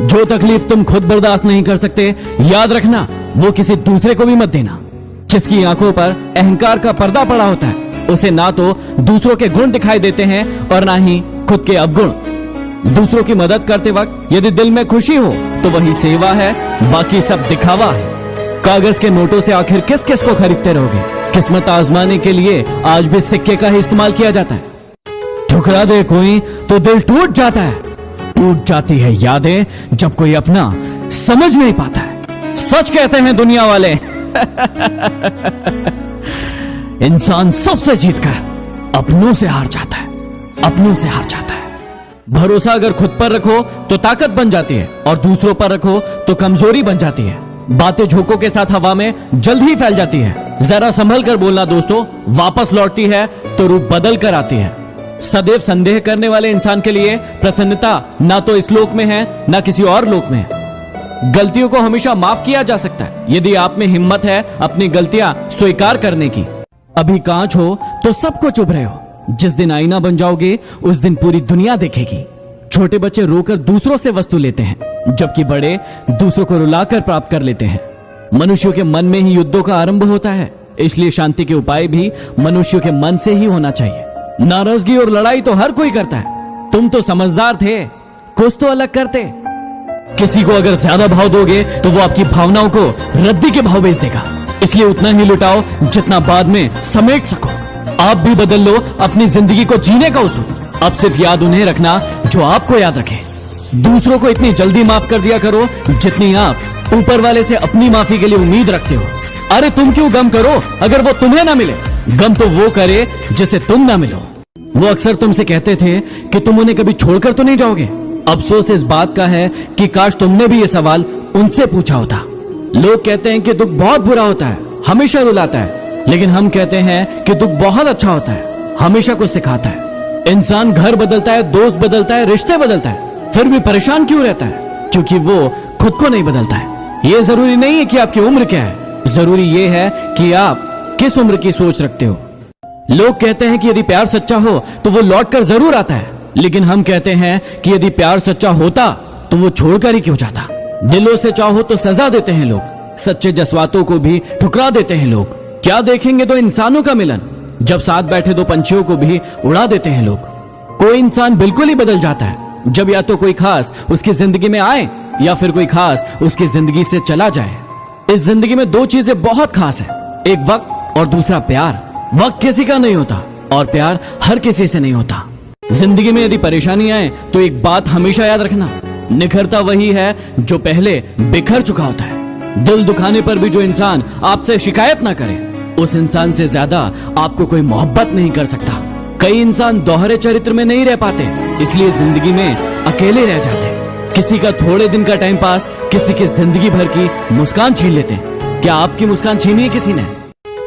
जो तकलीफ तुम खुद बर्दाश्त नहीं कर सकते, याद रखना वो किसी दूसरे को भी मत देना। जिसकी आंखों पर अहंकार का पर्दा पड़ा होता है, उसे ना तो दूसरों के गुण दिखाई देते हैं और ना ही खुद के अवगुण। दूसरों की मदद करते वक्त यदि दिल में खुशी हो तो वही सेवा है, बाकी सब दिखावा है। कागज के नोटों से आखिर किस किस को खरीदते रहोगे? किस्मत आजमाने के लिए आज भी सिक्के का ही इस्तेमाल किया जाता है। ठुकरा दे कोई तो दिल टूट जाता है। टूट जाती है यादें जब कोई अपना समझ नहीं पाता है। सच कहते हैं दुनिया वाले इंसान सबसे जीतकर अपनों से हार जाता है, अपनों से हार जाता है। भरोसा अगर खुद पर रखो तो ताकत बन जाती है और दूसरों पर रखो तो कमजोरी बन जाती है। बातें झोंकों के साथ हवा में जल्द ही फैल जाती है। जरा संभल कर बोलना दोस्तों, वापस लौटती है तो रूप बदल कर आती है। सदैव संदेह करने वाले इंसान के लिए प्रसन्नता ना तो इस लोक में है ना किसी और लोक में है। गलतियों को हमेशा माफ किया जा सकता है यदि आप में हिम्मत है अपनी गलतियां स्वीकार करने की। अभी कांच हो तो सबको चुभ रहे हो, जिस दिन आईना बन जाओगे उस दिन पूरी दुनिया देखेगी। छोटे बच्चे रोकर दूसरों से वस्तु लेते हैं, जबकि बड़े दूसरों को रुलाकर प्राप्त कर लेते हैं। मनुष्यों के मन में ही युद्धों का आरंभ होता है, इसलिए शांति के उपाय भी मनुष्यों के मन से ही होना चाहिए। नाराजगी और लड़ाई तो हर कोई करता है, तुम तो समझदार थे, कुछ तो अलग करते। किसी को अगर ज्यादा भाव दोगे तो वो आपकी भावनाओं को रद्दी के भाव बेच देगा, इसलिए उतना ही लुटाओ जितना बाद में समेट सको। आप भी बदल लो अपनी जिंदगी को जीने का उसूल। अब सिर्फ याद उन्हें रखना जो आपको याद रखे। दूसरों को इतनी जल्दी माफ कर दिया करो जितनी आप ऊपर वाले से अपनी माफी के लिए उम्मीद रखते हो। अरे तुम क्यों गम करो अगर वो तुम्हें ना मिले, गम तो वो करे जिसे तुम ना मिलो। वो अक्सर तुमसे कहते थे कि तुम उन्हें कभी छोड़कर तो नहीं जाओगे। अफसोस इस बात का है कि काश तुमने भी ये सवाल उनसे पूछा होता। लोग कहते हैं कि दुख बहुत बुरा होता है, हमेशा रुलाता है, लेकिन हम कहते हैं कि दुख बहुत अच्छा होता है, हमेशा कुछ सिखाता है। इंसान घर बदलता है, दोस्त बदलता है, रिश्ते बदलता है, फिर भी परेशान क्यों रहता है? क्योंकि वो खुद को नहीं बदलता है। ये जरूरी नहीं है कि आपकी उम्र क्या है, जरूरी ये है कि आप किस उम्र की सोच रखते हो। लोग कहते हैं कि यदि प्यार सच्चा हो तो वो लौट कर जरूर आता है, लेकिन हम कहते हैं कि यदि प्यार सच्चा होता तो वो छोड़कर ही क्यों जाता। दिलों से चाहो तो सजा देते हैं लोग, सच्चे जज्बातों को भी ठुकरा देते हैं लोग। क्या देखेंगे दो इंसानों का मिलन, जब साथ बैठे दो पंछियों को भी उड़ा देते हैं लोग। कोई इंसान बिल्कुल ही बदल जाता है जब या तो कोई खास उसकी जिंदगी में आए या फिर कोई खास उसकी जिंदगी से चला जाए। इस जिंदगी में दो चीजें बहुत खास है, एक वक्त और दूसरा प्यार। वक्त किसी का नहीं होता और प्यार हर किसी से नहीं होता। जिंदगी में यदि परेशानी आए तो एक बात हमेशा याद रखना, निखरता वही है जो पहले बिखर चुका होता है। दिल दुखाने पर भी जो इंसान आपसे शिकायत ना करे, उस इंसान से ज्यादा आपको कोई मोहब्बत नहीं कर सकता। कई इंसान दोहरे चरित्र में नहीं रह पाते, इसलिए जिंदगी में अकेले रह जाते। किसी का थोड़े दिन का टाइम पास किसी की जिंदगी भर की मुस्कान छीन लेते हैं। क्या आपकी मुस्कान छीनी है किसी ने?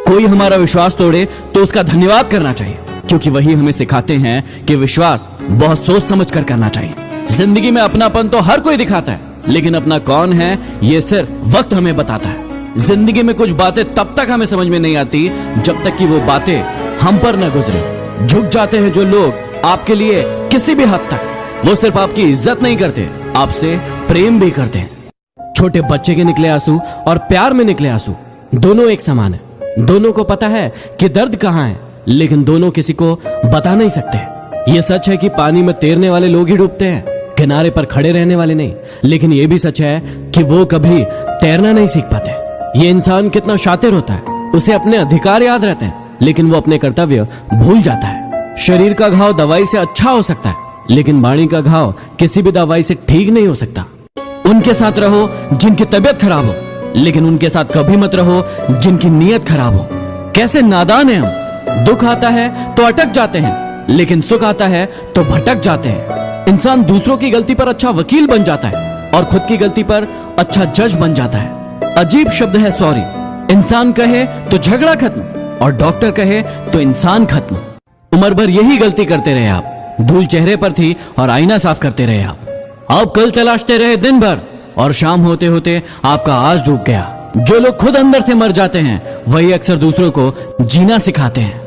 कोई हमारा विश्वास तोड़े तो उसका धन्यवाद करना चाहिए, क्योंकि वही हमें सिखाते हैं कि विश्वास बहुत सोच समझ कर करना चाहिए। जिंदगी में अपनापन तो हर कोई दिखाता है, लेकिन अपना कौन है ये सिर्फ वक्त हमें बताता है। जिंदगी में कुछ बातें तब तक हमें समझ में नहीं आती जब तक कि वो बातें हम पर न गुजरे। झुक जाते हैं जो लोग आपके लिए किसी भी हद तक, वो सिर्फ आपकी इज्जत नहीं करते, आपसे प्रेम भी करते हैं। छोटे बच्चे के निकले आंसू और प्यार में निकले आंसू दोनों एक समान है। दोनों को पता है कि दर्द कहां है, लेकिन दोनों किसी को बता नहीं सकते। ये सच है कि पानी में तैरने वाले लोग ही डूबते हैं, किनारे पर खड़े रहने वाले नहीं। लेकिन ये भी सच है कि वो कभी तैरना नहीं सीख पाते। ये इंसान कितना शातिर होता है, उसे अपने अधिकार याद रहते हैं, लेकिन वो अपने कर्तव्य भूल जाता है। शरीर का घाव दवाई से अच्छा हो सकता है, लेकिन वाणी का घाव किसी भी दवाई से ठीक नहीं हो सकता। उनके साथ रहो जिनकी तबीयत खराब हो, लेकिन उनके साथ कभी मत रहो जिनकी नीयत खराब हो। कैसे नादान है हम, दुख आता है तो अटक जाते हैं, लेकिन सुख आता है तो भटक जाते हैं। इंसान दूसरों की गलती पर अच्छा वकील बन जाता है और खुद की गलती पर अच्छा जज बन जाता है। अजीब शब्द है सॉरी। इंसान कहे तो झगड़ा खत्म और डॉक्टर कहे तो इंसान खत्म। उम्र भर यही गलती करते रहे आप, धूल चेहरे पर थी और आईना साफ करते रहे आप कल तलाशते रहे दिन भर और शाम होते होते आपका आज डूब गया। जो लोग खुद अंदर से मर जाते हैं वही अक्सर दूसरों को जीना सिखाते हैं।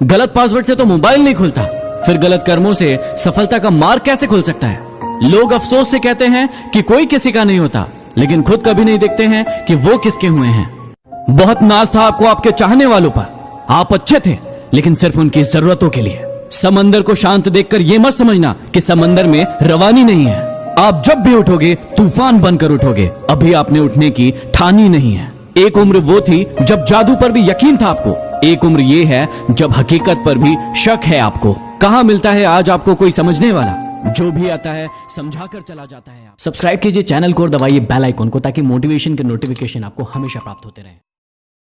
गलत पासवर्ड से तो मोबाइल नहीं खुलता, फिर गलत कर्मों से सफलता का मार्ग कैसे खुल सकता है? लोग अफसोस से कहते हैं कि कोई किसी का नहीं होता, लेकिन खुद कभी नहीं देखते हैं कि वो किसके हुए हैं। बहुत नाज था आपको आपके चाहने वालों पर। आप अच्छे थे, लेकिन सिर्फ उनकी जरूरतों के लिए। समंदर को शांत देखकर यह मत समझना कि समंदर में रवानी नहीं है। आप जब भी उठोगे तूफान बनकर उठोगे। अभी आपने उठने की ठानी नहीं है। एक उम्र वो थी जब जादू पर भी यकीन था आपको। एक उम्र ये है जब हकीकत पर भी शक है आपको। कहां मिलता है आज आपको कोई समझने वाला? जो भी आता है समझाकर चला जाता है। सब्सक्राइब कीजिए चैनल को और दबाइए बेल आइकन को, ताकि मोटिवेशन के नोटिफिकेशन आपको हमेशा प्राप्त होते रहे।